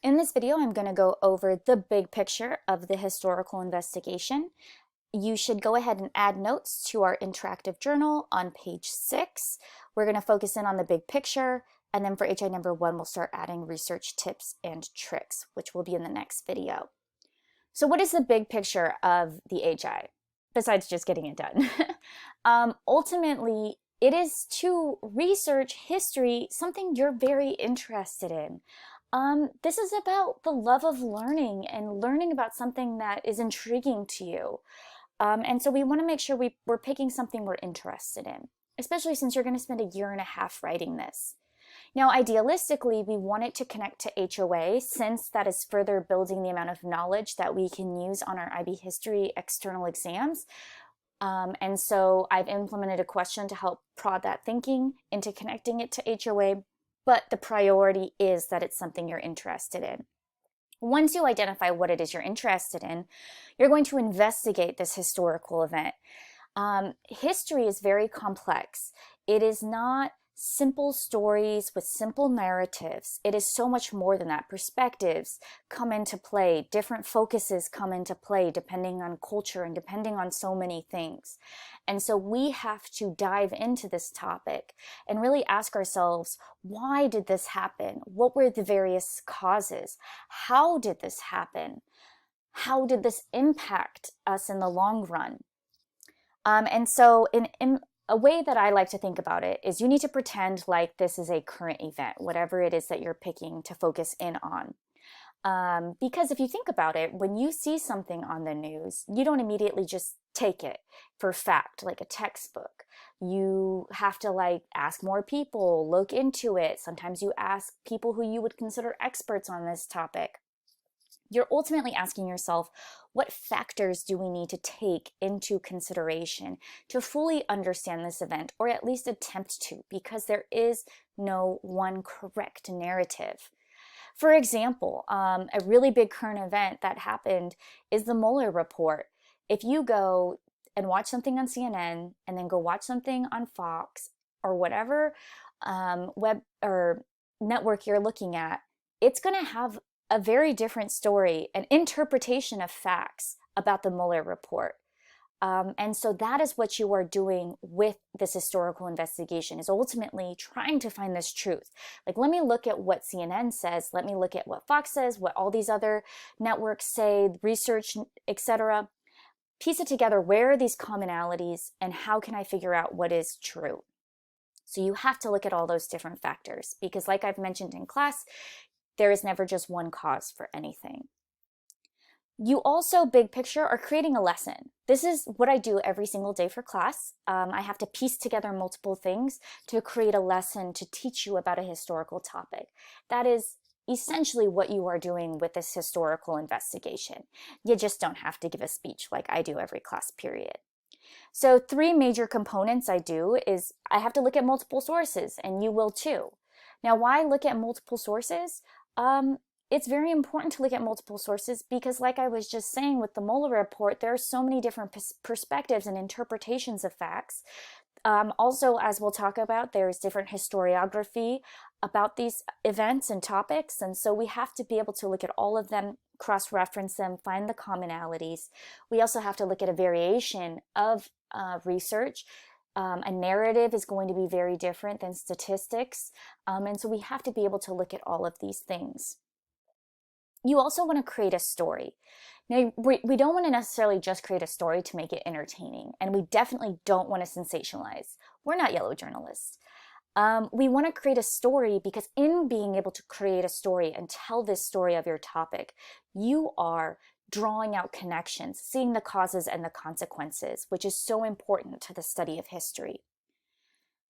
In this video, I'm going to go over the big picture of the historical investigation. You should go ahead and add notes to our interactive journal on page 6. We're going to focus in on the big picture, and then for HI number 1, we'll start adding research tips and tricks, which will be in the next video. So what is the big picture of the HI, besides just getting it done? Ultimately, it is to research history, something you're very interested in. This is about the love of learning and learning about something that is intriguing to you. And so we want to make sure we're picking something we're interested in, especially since you're going to spend a year and a half writing this. Now, idealistically, we want it to connect to HOA, since that is further building the amount of knowledge that we can use on our IB history external exams. And so I've implemented a question to help prod that thinking into connecting it to HOA, but the priority is that it's something you're interested in. Once you identify what it is you're interested in, you're going to investigate this historical event. History is very complex. It is not simple stories with simple narratives. It is so much more than that. Perspectives come into play. Different focuses come into play depending on culture and depending on so many things. And so we have to dive into this topic and really ask ourselves, why did this happen? What were the various causes? How did this happen? How did this impact us in the long run? And so in a way that I like to think about it is you need to pretend like this is a current event, whatever it is that you're picking to focus in on. Because if you think about it, when you see something on the news, you don't immediately just take it for fact, like a textbook. You have to ask more people, look into it. Sometimes you ask people who you would consider experts on this topic. You're ultimately asking yourself, what factors do we need to take into consideration to fully understand this event, or at least attempt to, because there is no one correct narrative. For example, a really big current event that happened is the Mueller report. If you go and watch something on CNN and then go watch something on Fox or whatever web or network you're looking at, it's going to have a very different story, an interpretation of facts about the Mueller report. And so that is what you are doing with this historical investigation, is ultimately trying to find this truth. Like, let me look at what CNN says, let me look at what Fox says, what all these other networks say, research, etc. Piece it together, where are these commonalities, and how can I figure out what is true? So you have to look at all those different factors, because like I've mentioned in class, there is never just one cause for anything. You also, big picture, are creating a lesson. This is what I do every single day for class. I have to piece together multiple things to create a lesson to teach you about a historical topic. That is essentially what you are doing with this historical investigation. You just don't have to give a speech like I do every class period. So 3 major components I do is I have to look at multiple sources, and you will too. Now, why look at multiple sources? It's very important to look at multiple sources because, like I was just saying with the Mueller report, there are so many different perspectives and interpretations of facts. Also, as we'll talk about, there's different historiography about these events and topics, and so we have to be able to look at all of them, cross-reference them, find the commonalities. We also have to look at a variation of research. A narrative is going to be very different than statistics, and so we have to be able to look at all of these things. You also want to create a story. Now, we don't want to necessarily just create a story to make it entertaining, and we definitely don't want to sensationalize. We're not yellow journalists. We want to create a story because in being able to create a story and tell this story of your topic, you are drawing out connections, seeing the causes and the consequences, which is so important to the study of history.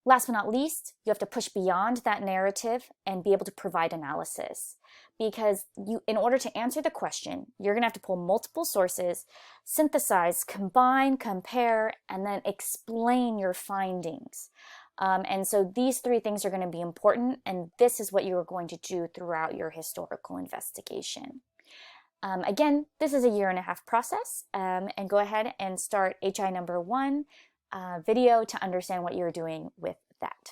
Last but not least, you have to push beyond that narrative and be able to provide analysis. Because in order to answer the question, you're going to have to pull multiple sources, synthesize, combine, compare, and then explain your findings. And so these 3 things are going to be important, and this is what you are going to do throughout your historical investigation. Again, this is a year and a half process, and go ahead and start HI number 1 video to understand what you're doing with that.